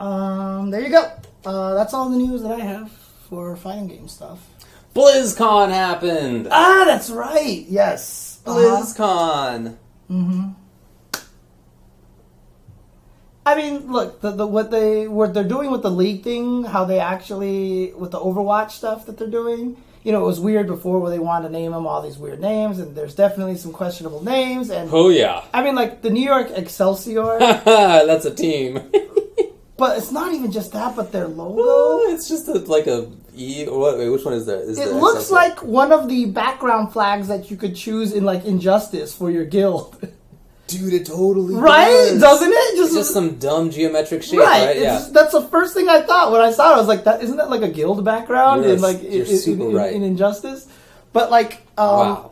There you go. That's all the news that I have for fighting game stuff. BlizzCon happened. Ah, that's right. Yes, BlizzCon. Mm-hmm. I mean, look, what they're doing with the league thing, how they actually with the Overwatch stuff that they're doing. You know, it was weird before where they wanted to name them all these weird names, and there's definitely some questionable names. And oh yeah, I mean, like the New York Excelsior. That's a team. But it's not even just that, but their logo. Oh, it's just like a E. What? Wait, which one is that? It looks like one of the background flags that you could choose in like Injustice for your guild. Dude, it totally right? Doesn't it? Just some dumb geometric shape, right? Yeah. That's the first thing I thought when I saw it. I was like, "That isn't that like a guild background in like in Injustice?" But like, wow.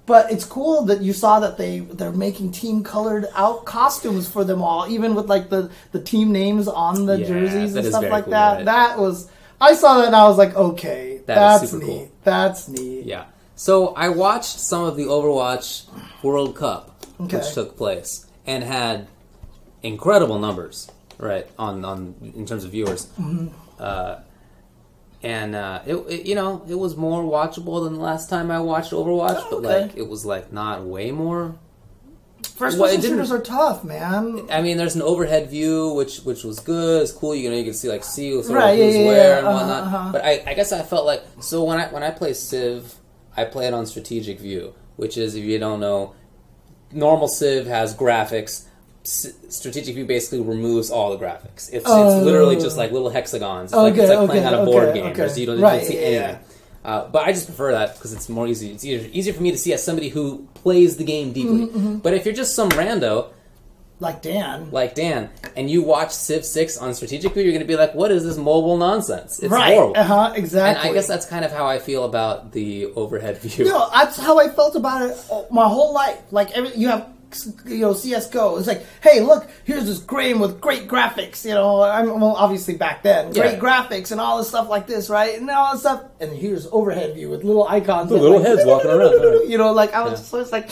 But it's cool that you saw that they're making team colored out costumes for them all, even with like the team names on the jerseys and stuff like cool, that. Right? That was I saw that and I was like, okay, that's neat. Cool. That's neat. Yeah. So I watched some of the Overwatch World Cup. Which took place and had incredible numbers, right? On in terms of viewers, and it was more watchable than the last time I watched Overwatch, but like it was like not way more. First-person shooters are tough, man. I mean, there's an overhead view, which was good. It's cool. You can see like who's where and whatnot. But I guess I felt like so when I play Civ, I play it on strategic view, which is if you don't know. Normal Civ has graphics. Strategic view basically removes all the graphics. It's literally just like little hexagons. It's like playing on a board game. So you don't see anything. But I just prefer that because it's more easy. It's easier for me to see as somebody who plays the game deeply. But if you're just some rando, like Dan, and you watch Civ 6 on strategic view, you're going to be like, "What is this mobile nonsense?" It's horrible. Exactly. And I guess that's kind of how I feel about the overhead view. That's how I felt about it my whole life. Like you have, CS:GO. It's like, hey, look, here's this game with great graphics. Obviously back then, great graphics and all this stuff like this, right? And all this stuff. And here's overhead view with little icons, little heads walking around. I was so it's like.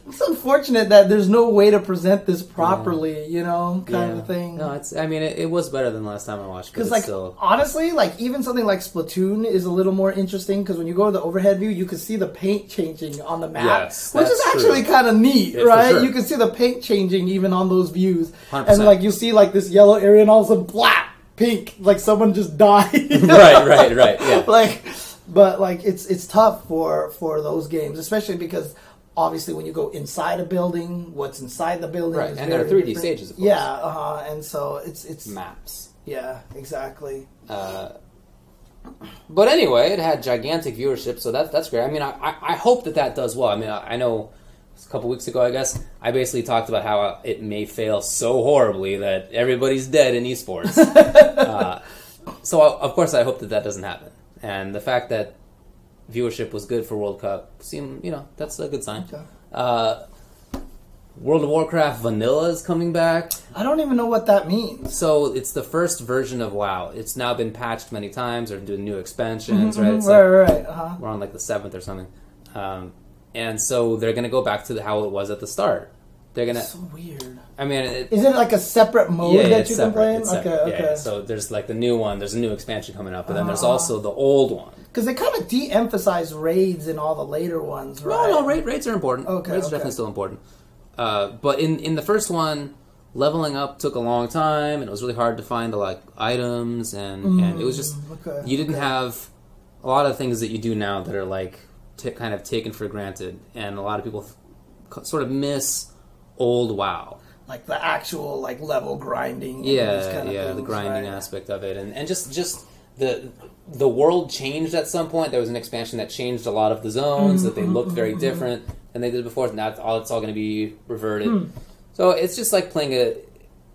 It's unfortunate that there's no way to present this properly, kind of thing. No, it was better than last time I watched. Because, honestly, even something like Splatoon is a little more interesting because when you go to the overhead view, you can see the paint changing on the map, which is actually kind of neat, right? Sure. You can see the paint changing even on those views, 100%. And you see this yellow area and all of a sudden, blah, pink, like someone just died. Right, yeah. But it's tough for those games, especially because. Obviously, when you go inside a building, what's inside the building is and there are 3D stages, of course. Yeah, and so it's maps. Yeah, exactly. But anyway, it had gigantic viewership, so that's great. I mean, I hope that does well. I mean, I know a couple weeks ago, I guess, I basically talked about how it may fail so horribly that everybody's dead in esports. So, of course, I hope that doesn't happen. And the fact that viewership was good for World Cup. That's a good sign. Okay. World of Warcraft Vanilla is coming back. I don't even know what that means. So it's the first version of WoW. It's now been patched many times. They're doing new expansions, right? It's right. We're on the 7th or something. And so they're going to go back to how it was at the start. They're gonna. So weird. I mean, is it like a separate mode that you can play in? Okay. Yeah, so there's the new one. There's a new expansion coming up, but then there's also the old one. Because they kind of de-emphasize raids in all the later ones, right? No, raids are important. Raids are definitely still important. But in the first one, leveling up took a long time, and it was really hard to find the items, and it was just you didn't have a lot of things that you do now that are kind of taken for granted, and a lot of people sort of miss old WoW. Like the actual level grinding. The grinding aspect of it, and just the world changed at some point. There was an expansion that changed a lot of the zones that they looked very different than they did before. Now it's all going to be reverted. So it's just like playing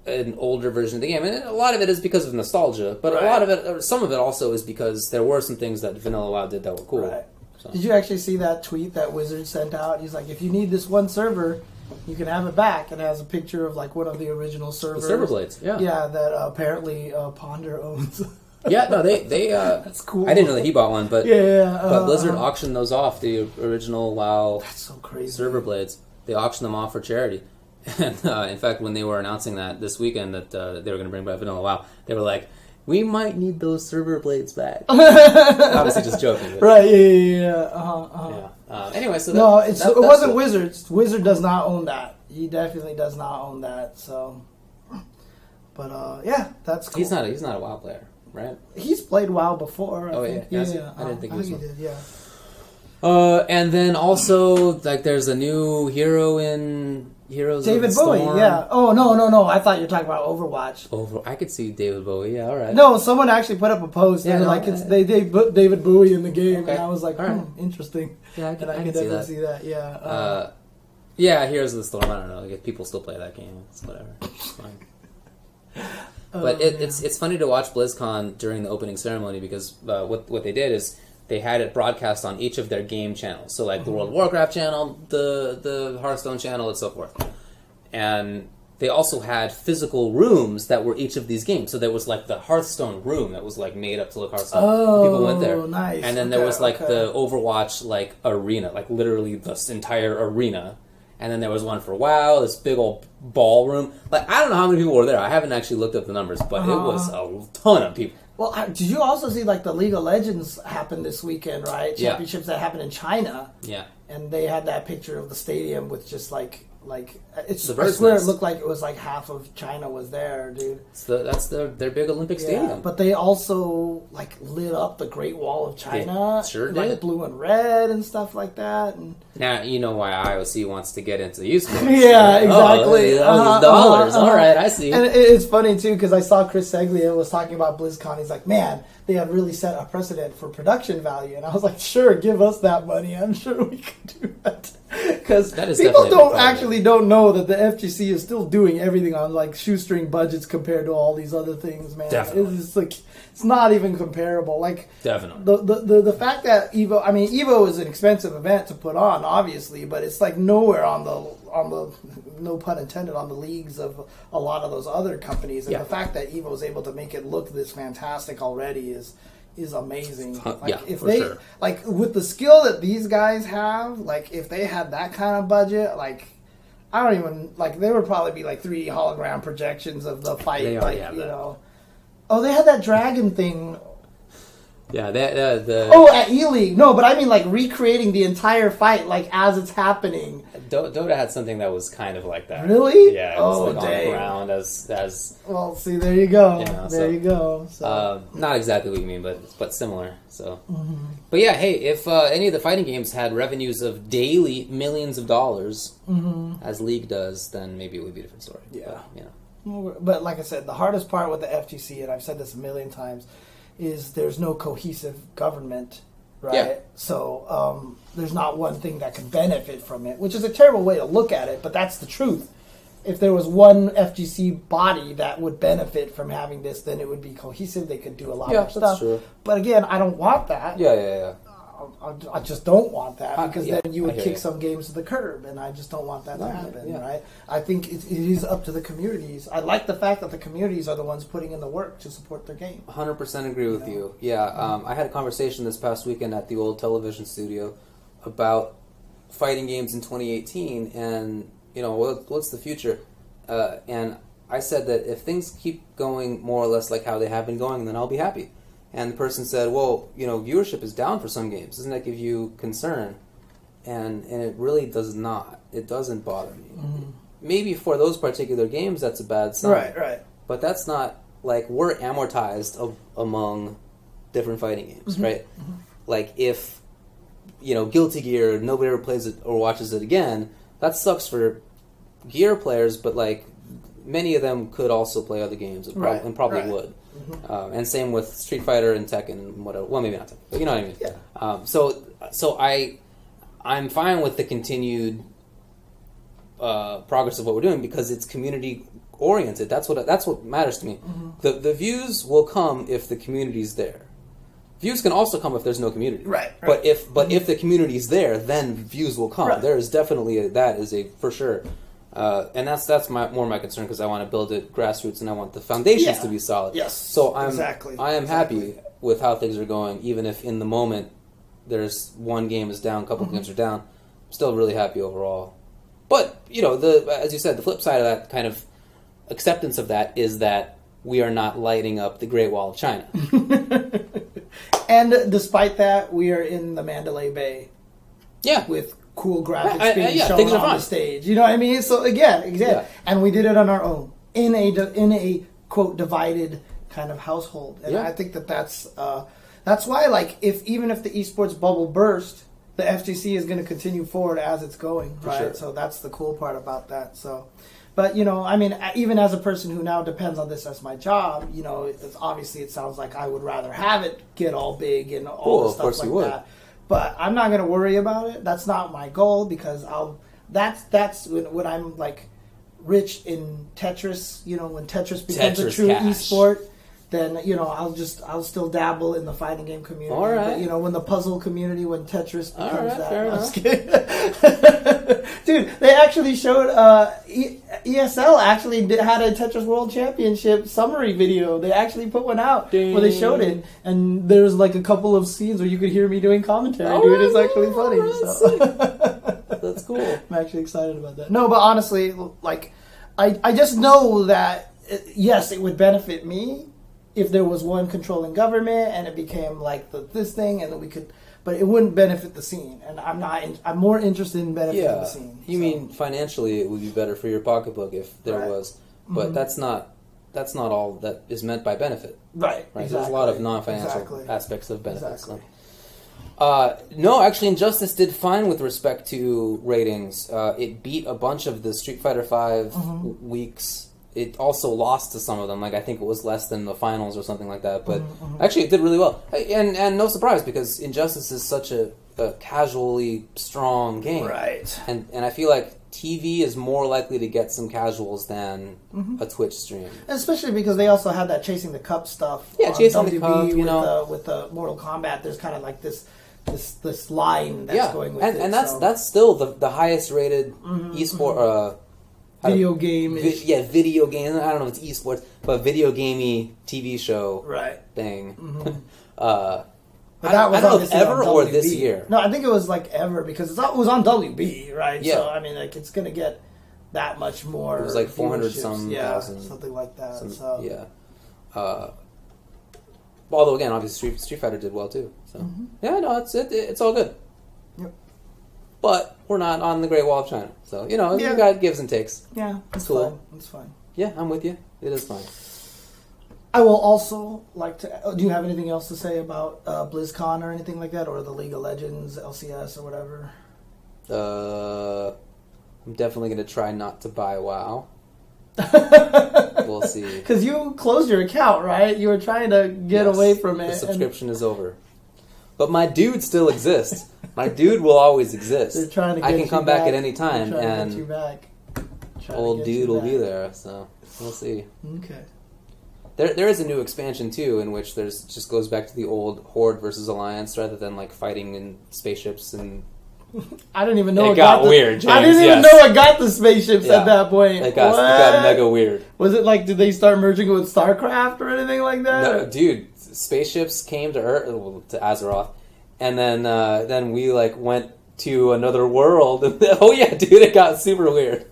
an older version of the game, and a lot of it is because of nostalgia, but a lot of it, or some of it, also is because there were some things that Vanilla WoW did that were cool. Right. So. Did you actually see that tweet that Wizard sent out? He's like, if you need this one server, you can have it back. It has a picture of one of the original servers. The server blades, yeah. Yeah, that apparently Ponder owns. Yeah, no, they that's cool. I didn't know that he bought one, but but Blizzard auctioned those off, the original WoW that's so crazy. server blades. They auctioned them off for charity. And in fact, when they were announcing that this weekend that they were going to bring back Vanilla WoW, they were like, we might need those server blades back. Obviously just joking. But, right, yeah. Anyway, so it wasn't Wizard. Wizard does not own that. He definitely does not own that, so... But, yeah, that's cool. He's not a WoW player, right? He's played WoW before, I think. Yeah. I didn't think he was. He did, yeah. And then also, like, there's a new hero in Heroes David of the Bowie, Storm. yeah. Oh, no. I thought you were talking about Overwatch. I could see David Bowie, yeah, all right. No, someone actually put up a post. Yeah, they put David Bowie in the game, okay. and I was like, right. interesting. Yeah, I can definitely see that, yeah. Yeah, Heroes of the Storm, I don't know. Like, people still play that game. It's whatever. It's fine. But it's funny to watch BlizzCon during the opening ceremony because what they did is they had it broadcast on each of their game channels. So like the World of Warcraft channel, the Hearthstone channel, and so forth. And they also had physical rooms that were each of these games. So there was like the Hearthstone room that was like made up to look Hearthstone. Oh, people went there. Nice. And then there was like the Overwatch like arena, like literally this entire arena. And then there was one for WoW, this big old ballroom. Like, I don't know how many people were there. I haven't actually looked up the numbers, but it was a ton of people. Well, did you also see, like, the League of Legends happen this weekend, right? Championships that happened in China. Yeah. And they had that picture of the stadium with just, like it's. The I swear it looked like it was, like, half of China was there, dude. That's their big Olympic stadium. But they also, like, lit up the Great Wall of China. They sure did. Like, blue and red and stuff like that. And now, you know why IOC wants to get into esports. Yeah, exactly. Dollars. All right, I see. And it's funny, too, because I saw Chris Seglia was talking about BlizzCon. He's like, man, they have really set a precedent for production value. And I was like, sure, give us that money. I'm sure we can do that. Because people don't know that the FGC is still doing everything on like shoestring budgets compared to all these other things, man. Definitely. It's like it's not even comparable. Like definitely the fact that Evo is an expensive event to put on, obviously, but it's like nowhere on the no pun intended on the leagues of a lot of those other companies. And the fact that Evo is able to make it look this fantastic already is amazing. Like if they sure. Like with the skill that these guys have, like if they had that kind of budget, like I don't even like there would probably be like 3 hologram projections of the fight. They like you know. Oh, they had that dragon thing. Yeah, at ELEAGUE. No, but I mean like recreating the entire fight like as it's happening. Dota had something that was kind of like that. Really? Yeah, it was like on the ground as well, see, there you go. You go. So. Not exactly what you mean, but similar. So, But yeah, hey, if any of the fighting games had revenues of daily millions of dollars, as League does, then maybe it would be a different story. Yeah. But like I said, the hardest part with the FGC, and I've said this a million times, is there's no cohesive government. Right, yeah. So there's not one thing that can benefit from it, which is a terrible way to look at it, but that's the truth. If there was one FGC body that would benefit from having this, then it would be cohesive. They could do a lot of stuff. True. But again, I don't want that. Yeah. I just don't want that because then you would kick some games to the curb, and I just don't want that to happen, right? I think it is up to the communities. I like the fact that the communities are the ones putting in the work to support their game. 100% agree with you. Yeah, I had a conversation this past weekend at the old television studio about fighting games in 2018, and what's the future? And I said that if things keep going more or less like how they have been going, then I'll be happy. And the person said, well, viewership is down for some games. Doesn't that give you concern? And it really does not. It doesn't bother me. Maybe for those particular games, that's a bad sign. Right. But that's not, like, we're amortized among different fighting games, right? Like, if, Guilty Gear, nobody ever plays it or watches it again, that sucks for Gear players, but, like, many of them could also play other games and probably would. And same with Street Fighter and Tekken and whatever. Well, maybe not Tekken, but you know what I mean. Yeah. So I'm fine with the continued progress of what we're doing because it's community oriented. That's what matters to me. The views will come if the community's there. Views can also come if there's no community. Right. But if the community's there, then views will come. Right. There is definitely that is a for sure. And that's more my concern because I want to build it grassroots and I want the foundations to be solid. Yes. So I am happy with how things are going, even if in the moment there's one game is down, a couple games are down. I'm still really happy overall. But you know, as you said, the flip side of that kind of acceptance of that is that we are not lighting up the Great Wall of China. And despite that, we are in the Mandalay Bay. Yeah. With cool graphics being shown things are on fine. the stage. You know what I mean? So again, Yeah. and we did it on our own in a quote divided kind of household. And I think that's why, like, even if the esports bubble burst, the FGC is going to continue forward as it's going, right? Sure. So that's the cool part about that. So, but you know, I mean, even as a person who now depends on this as my job, you know, obviously it sounds like I would rather have it get all big and all the stuff like that. But I'm not going to worry about it. That's not my goal, because that's when I'm like rich in Tetris. You know, when Tetris becomes a true esport, then you know I'll still dabble in the fighting game community. All right. But, you know, when the puzzle community, when Tetris becomes that. Fair enough. I'm just kidding. Dude, they actually showed ESL actually had a Tetris World Championship summary video. They actually put one out where they showed it, and there's like a couple of scenes where you could hear me doing commentary. Dude, it's actually funny. So. That's cool. I'm actually excited about that. No, but honestly, like I just know that yes, it would benefit me if there was one controlling government and it became like this thing, and then we could, but it wouldn't benefit the scene. And I'm more interested in benefiting the scene. You mean financially it would be better for your pocketbook if there was, but that's not all that is meant by benefit. Right. Exactly. There's a lot of non-financial aspects of benefits. Exactly. No, actually, Injustice did fine with respect to ratings. It beat a bunch of the Street Fighter V weeks. It also lost to some of them. Like, I think it was less than the finals or something like that. But actually, it did really well. And no surprise, because Injustice is such a casually strong game. Right. And I feel like TV is more likely to get some casuals than a Twitch stream. Especially because they also had that Chasing the Cup stuff. Yeah, Chasing the Cup, you know. With the Mortal Kombat, there's kind of like this line that's going with it. And that's still the highest rated esport... video game. Video game. I don't know if it's esports, but video gamey TV show thing. But that was I don't know if ever or this year. No, I think it was like ever, because it was on WB, right? Yeah. So I mean, like, it's gonna get that much more. It was like 400 some thousand, something like that. Although again, obviously Street Fighter did well too. So it's all good. Yep. But we're not on the Great Wall of China, so you know you got gives and takes. Yeah, it's cool. Fine. It's fine. Yeah, I'm with you. It is fine. I will also like to... Do you have anything else to say about BlizzCon or anything like that? Or the League of Legends, LCS, or whatever? I'm definitely going to try not to buy WoW. We'll see. Because you closed your account, right? You were trying to get away from it. The subscription is over. But my dude still exists. My dude will always exist. They're trying to get I can come back at any time, and get you back. Old dude will be there, so we'll see. Okay. There is a new expansion too, in which there's just goes back to the old Horde versus Alliance, rather than like fighting in spaceships and. I didn't even know it got weird. James, I didn't even know it got the spaceships at that point. It got mega weird. Was it like, did they start merging with StarCraft or anything like that? No, dude. Spaceships came to Earth, to Azeroth, and then we like went to another world. And oh yeah, dude, it got super weird.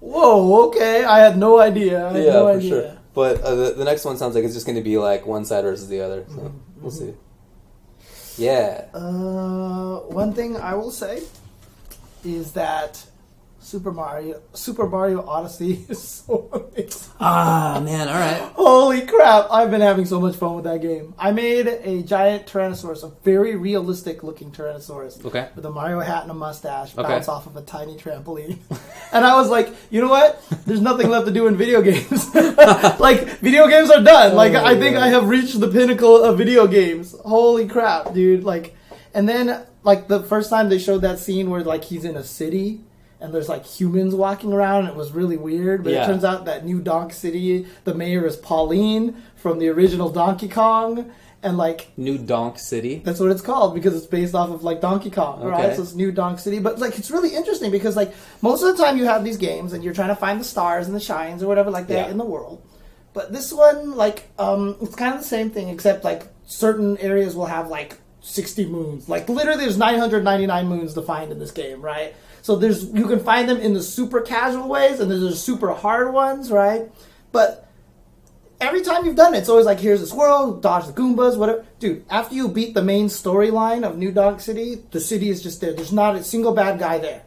Whoa, okay. I had no idea. I had no idea. Sure. But the next one sounds like it's just going to be like one side versus the other. So we'll see. Yeah. One thing I will say is that Super Mario Odyssey is so amazing. Man, alright. Holy crap, I've been having so much fun with that game. I made a giant Tyrannosaurus, a very realistic looking Tyrannosaurus. Okay. With a Mario hat and a mustache, bounce off of a tiny trampoline. And I was like, you know what? There's nothing left to do in video games. Like, video games are done. Like, I think I have reached the pinnacle of video games. Holy crap, dude. Like, and then, like, the first time they showed that scene where, like, he's in a city and there's like humans walking around, and it was really weird. But it turns out that New Donk City, the mayor is Pauline from the original Donkey Kong, and like New Donk City. That's what it's called because it's based off of like Donkey Kong, right? So it's New Donk City. But like it's really interesting because like most of the time you have these games and you're trying to find the stars and the shines or whatever like that in the world. But this one, like, it's kind of the same thing except like certain areas will have like 60 moons. Like literally, there's 999 moons to find in this game, right? So you can find them in the super casual ways, and there's the super hard ones, right? But every time you've done it, it's always like, here's this world, dodge the Goombas, whatever. Dude, after you beat the main storyline of New Donk City, the city is just there. There's not a single bad guy there.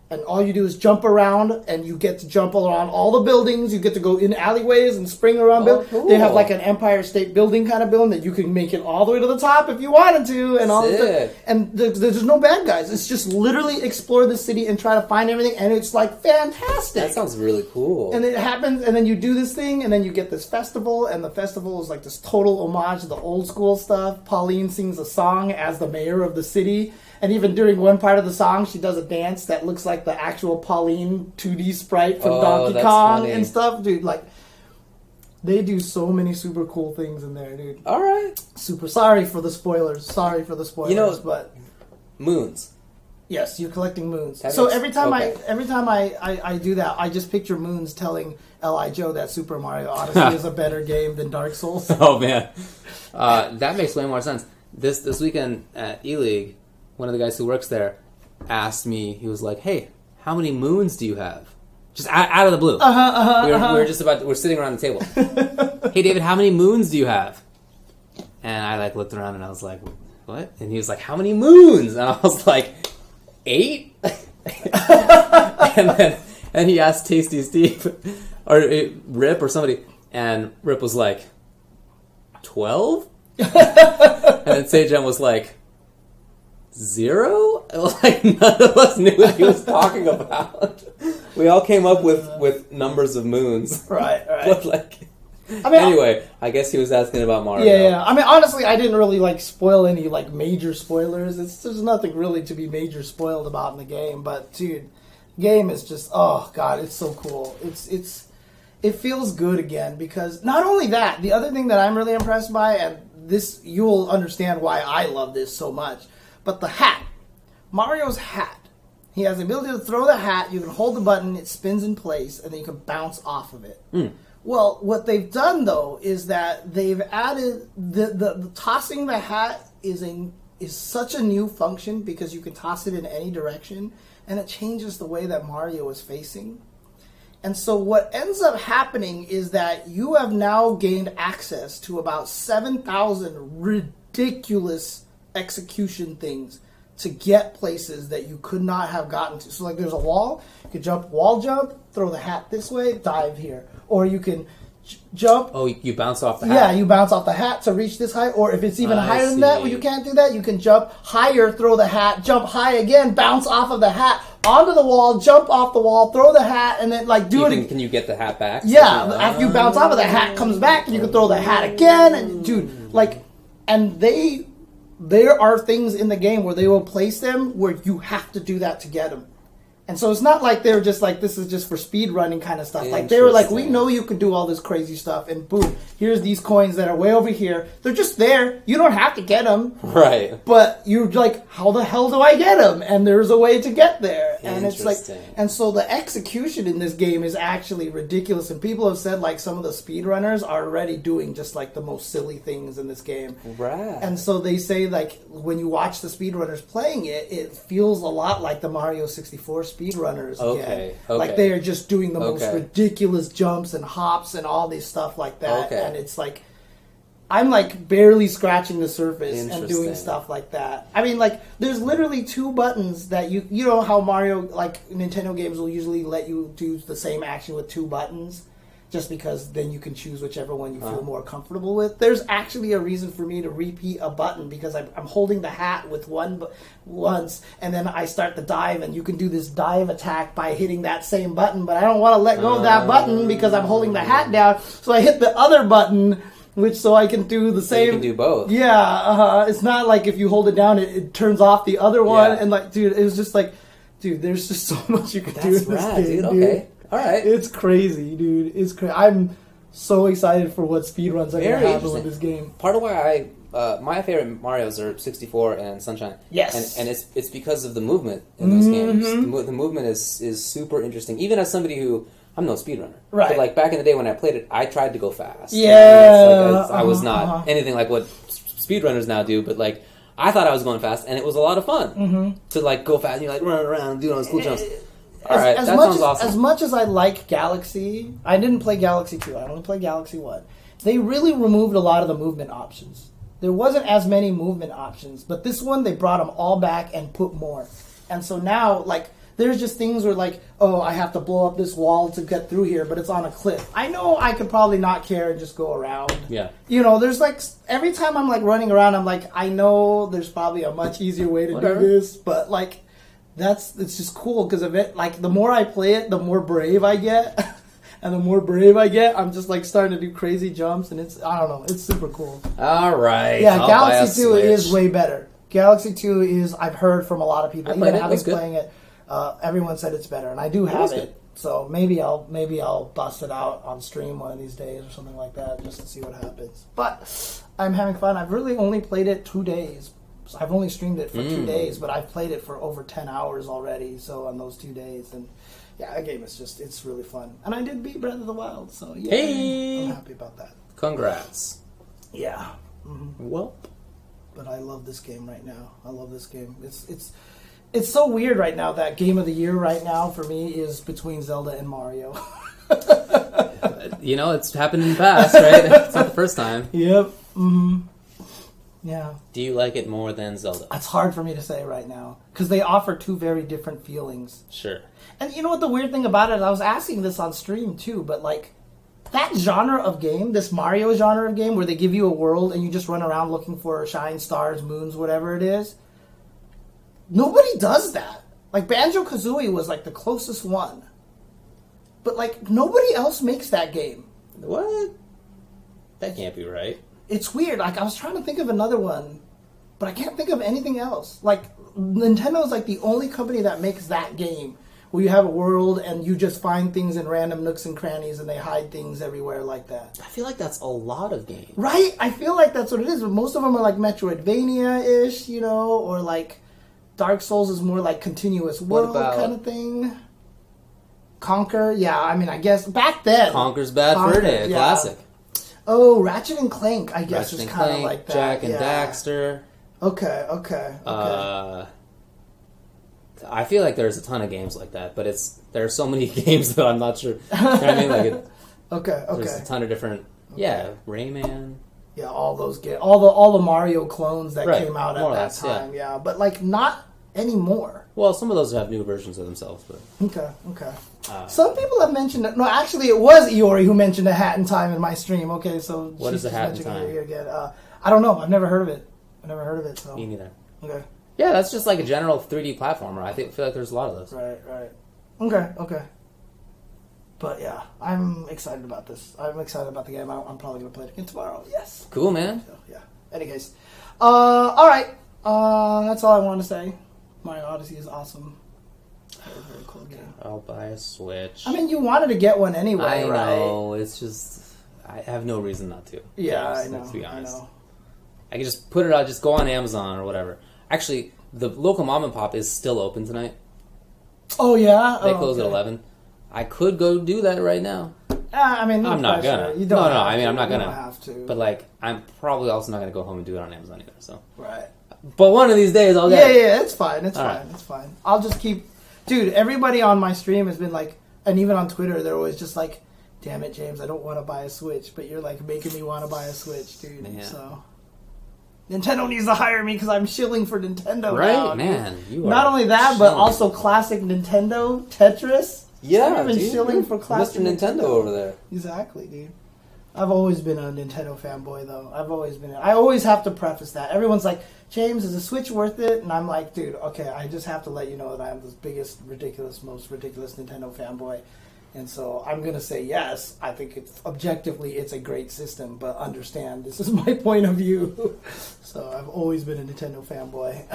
And all you do is jump around, and you get to jump around all the buildings. You get to go in alleyways and spring around buildings. Cool. They have like an Empire State Building kind of building that you can make it all the way to the top if you wanted to. And all this, and there's no bad guys. It's just literally explore the city and try to find everything. And it's like fantastic. That sounds really cool. And it happens, and then you do this thing, and then you get this festival. And the festival is like this total homage to the old school stuff. Pauline sings a song as the mayor of the city. And even during one part of the song, she does a dance that looks like the actual Pauline 2D sprite from Donkey Kong and stuff. Dude, like, they do so many super cool things in there, dude. All right. Super sorry for the spoilers. But moons. Yes, you're collecting moons. So every time I do that, I just picture Moons telling L.I. Joe that Super Mario Odyssey is a better game than Dark Souls. Oh, man. That makes way more sense. This weekend at ELEAGUE, one of the guys who works there asked me, he was like, hey, how many moons do you have? Just out of the blue. We're sitting around the table. Hey, David, how many moons do you have? And I like looked around and I was like, what? And he was like, how many moons? And I was like, 8? and he asked Tasty Steve or Rip or somebody, and Rip was like, 12? And then Sejam was like, 0? Like, none of us knew what he was talking about. We all came up with numbers of moons. Right. But anyway, I guess he was asking about Mario. Yeah. I mean, honestly, I didn't really spoil any major spoilers. There's nothing really to be major spoiled about in the game. But dude, game is just, oh god, it's so cool. It feels good again, because not only that, the other thing that I'm really impressed by, and this you'll understand why I love this so much. But the hat. Mario's hat. He has the ability to throw the hat, you can hold the button, it spins in place, and then you can bounce off of it. Well, what they've done, though, is that they've added... The tossing the hat is such a new function, because you can toss it in any direction, and it changes the way that Mario is facing. And so what ends up happening is that you have now gained access to about 7,000 ridiculous execution things to get places that you could not have gotten to. So there's a wall, you can wall jump, throw the hat this way, dive here. Or you can jump. Oh, you bounce off the hat. Yeah, you bounce off the hat to reach this height. Or if it's even higher than that, where you can't do that, you can jump higher, throw the hat, jump high again, bounce off of the hat, onto the wall, jump off the wall, throw the hat, and then do it. Can you get the hat back? Yeah, after you bounce off of the hat comes back, and you can throw the hat again. And dude, and there are things in the game where they will place them where you have to do that to get them. And so it's not like they're just this is just for speed running kind of stuff. They were like, we know you can do all this crazy stuff, and boom, here's these coins that are way over here. They're just there. You don't have to get them. Right. But you're like, how the hell do I get them? And there's a way to get there. And it's and so the execution in this game is actually ridiculous. And people have said some of the speedrunners are already doing just the most silly things in this game. Right. And so they say when you watch the speedrunners playing it, it feels a lot like the Mario 64 speedrunners again. Okay. They are just doing the most ridiculous jumps and hops and all this stuff like that. And it's I'm barely scratching the surface and doing stuff like that. I mean, there's literally 2 buttons that you know how Mario, Nintendo games will usually let you do the same action with 2 buttons, just because then you can choose whichever one you feel more comfortable with. There's actually a reason for me to repeat a button, because I'm holding the hat with once, and then I start the dive, and you can do this dive attack by hitting that same button, but I don't want to let go of that button because I'm holding the hat down, so I hit the other button, so I can do the same. You can do both. Yeah, it's not like if you hold it down, it turns off the other one, and dude, it was just there's just so much you can do in this game, dude. Okay. All right. It's crazy, dude. It's crazy. I'm so excited for what speedruns are going to happen with this game. Part of why my favorite Marios are 64 and Sunshine. Yes. And it's because of the movement in those games. The movement is super interesting. Even as somebody who, I'm no speedrunner. Right. But back in the day when I played it, I tried to go fast. Yeah. I was not anything like what speedrunners now do, but I thought I was going fast, and it was a lot of fun to like go fast. And you're like running around, doing all those cool jumps. All right, that sounds awesome. As much as I like Galaxy, I didn't play Galaxy 2. I only played Galaxy 1. They really removed a lot of the movement options. There wasn't as many movement options, but this one they brought them all back and put more. And so now, like, there's just things where, like, oh, I have to blow up this wall to get through here, but it's on a cliff. I know I could probably not care and just go around. Yeah. You know, there's, like, every time I'm, like, running around, I'm like, I know there's probably a much easier way to do this, but, like, it's just cool because of it. Like, the more I play it, the more brave I get. And the more brave I get, I'm just, like, starting to do crazy jumps, and I don't know, it's super cool. All right. Yeah, Galaxy 2 is way better. Galaxy 2 is, I've heard from a lot of people, even having playing it, everyone said it's better, and I do have it. So maybe I'll bust it out on stream one of these days or something like that, just to see what happens. But I'm having fun. I've really only played it 2 days. So I've only streamed it for 2 days, but I've played it for over 10 hours already. So on those 2 days, and yeah, that game is it's really fun. And I did beat Breath of the Wild, so yeah, I'm happy about that. Congrats. Yeah. Well, but I love this game right now. I love this game. It's so weird right now that game of the year right now for me is between Zelda and Mario. You know, it's happened in the past, right? It's not the first time. Yep. Yeah. Do you like it more than Zelda? It's hard for me to say right now because they offer two very different feelings. Sure. And you know what the weird thing about it? I was asking this on stream too, but like that genre of game, this Mario genre of game where they give you a world and you just run around looking for shine stars, moons, whatever it is. Nobody does that. Like Banjo-Kazooie was like the closest one. But like nobody else makes that game. What? That can't be right. It's weird. Like I was trying to think of another one, but I can't think of anything else. Like Nintendo is like the only company that makes that game where you have a world and you just find things in random nooks and crannies and they hide things everywhere like that. I feel like that's a lot of games. Right? I feel like that's what it is. But most of them are like Metroidvania-ish, you know, or like Dark Souls is more like continuous world kind of thing. Conquer, yeah, I mean, I guess back then. Conquer's Bad Fur Day, classic. Oh, Ratchet and Clank, I guess, is kind of like that. Jack and Daxter. Okay. I feel like there's a ton of games like that, but there are so many games that I'm not sure. You know what I mean? Like okay. There's a ton of different. Yeah, Rayman. Yeah, all those games, all the Mario clones that came out at that time. Yeah, but like not anymore. Well, some of those have new versions of themselves, but okay. Some people have mentioned it. No, actually, it was Iori who mentioned A Hat in Time in my stream. Okay, so what is A Hat in Time? Again. I don't know. I've never heard of it. So. Me neither. Okay. Yeah, that's just like a general 3D platformer. I feel like there's a lot of those. Right. Okay. But yeah, I'm excited about this. I'm excited about the game. I'm probably going to play it again tomorrow. Yes. Cool, man. So, yeah. Any case. All right. That's all I want to say. Mario Odyssey is awesome. Very cool game. I'll buy a Switch. I mean, you wanted to get one anyway, right? I know. It's just... I have no reason not to. Yeah, I know. To be honest. I can just put it out, just go on Amazon or whatever. Actually, the local mom and pop is still open tonight. Oh, yeah? They close at 11. I could go do that right now. I mean, I'm not gonna. You don't I mean, I'm not gonna. You don't have to. But, like, I'm probably also not gonna go home and do it on Amazon either, so. Right. But one of these days I'll get it. Yeah, it's fine. It's fine. I'll just keep... Dude, everybody on my stream has been like... And even on Twitter, they're always just like, damn it, James, I don't want to buy a Switch. But you're, like, making me want to buy a Switch, dude. Man. So... Nintendo needs to hire me because I'm shilling for Nintendo now. Man. You are not only that, but also classic Nintendo, Tetris. Yeah, I've been shilling for classic Mr. Nintendo over there. Exactly, dude. I've always been a Nintendo fanboy, though. I always have to preface that. Everyone's like, James, is the Switch worth it? And I'm like, dude, okay, I just have to let you know that I'm the biggest, most ridiculous Nintendo fanboy. And so I'm going to say yes. I think objectively it's a great system, but understand, this is my point of view. So I've always been a Nintendo fanboy.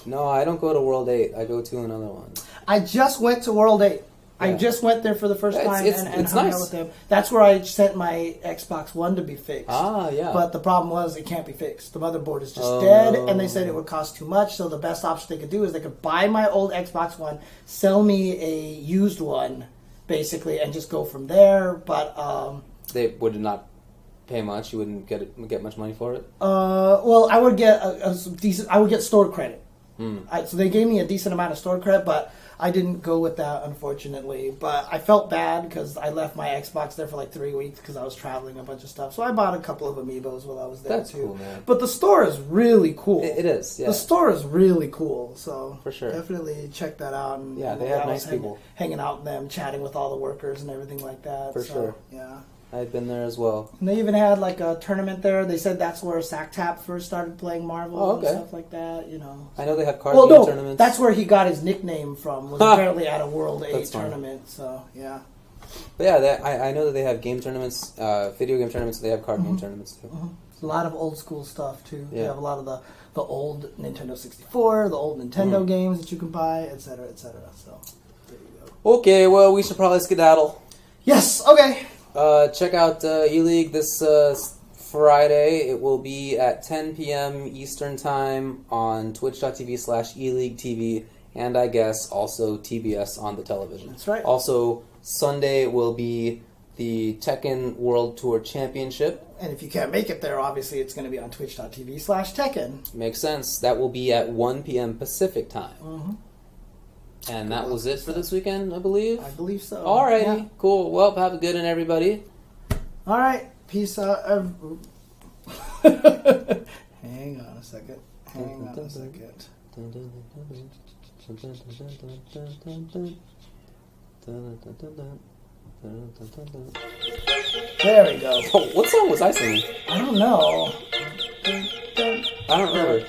No, I don't go to World 8. I go to another one. I just went to World 8. Yeah. I just went there for the first time and hung out with them. That's where I sent my Xbox One to be fixed. Ah, yeah. But the problem was it can't be fixed. The motherboard is just dead, and they said it would cost too much, so the best option they could do is they could buy my old Xbox One, sell me a used one, basically, and just go from there. But they would not pay much. You wouldn't get much money for it. Well, I would get a decent. I would get store credit. So they gave me a decent amount of store credit, but I didn't go with that, unfortunately. But I felt bad because I left my Xbox there for like 3 weeks because I was traveling a bunch of stuff. So I bought a couple of amiibos while I was there. That's too. Cool, man. But the store is really cool. It is. Yeah. The store is really cool. So for sure, definitely check that out. And, yeah, they have nice people hanging out with them, chatting with all the workers and everything like that. For sure. Yeah. I've been there as well. And they even had like a tournament there. They said that's where SacTap first started playing Marvel and stuff like that. You know, I know they have card game tournaments. That's where he got his nickname from. Was apparently at a World A tournament. So yeah. But yeah, I know that they have game tournaments, video game tournaments. They have card game tournaments too. A lot of old school stuff too. Yeah. They have a lot of the old Nintendo 64, the old Nintendo games that you can buy, etc., etc. So there you go. Okay, well we should probably skedaddle. Yes. Okay. Check out ELEAGUE this Friday. It will be at 10 p.m. Eastern Time on twitch.tv/ELEAGUE-TV, and I guess also TBS on the television. That's right. Also, Sunday will be the Tekken World Tour Championship. And if you can't make it there, obviously it's going to be on twitch.tv/Tekken. Makes sense. That will be at 1 p.m. Pacific Time. And that was it for this weekend, I believe? I believe so. Alrighty, cool. Well, have a good one, everybody. Alright, peace out. Hang on a second. There we go. Oh, what song was I singing? I don't know. I don't remember.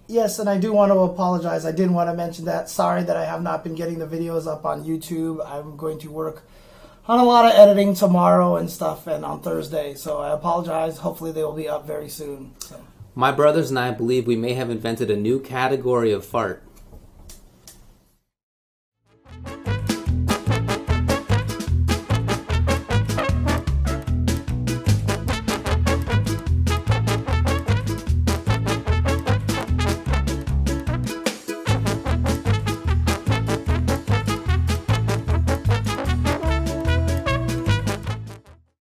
Yes, and I do want to apologize. I didn't want to mention that. Sorry that I have not been getting the videos up on YouTube. I'm going to work on a lot of editing tomorrow and stuff, and on Thursday. So I apologize. Hopefully they will be up very soon. So. My brothers and I believe we may have invented a new category of fart.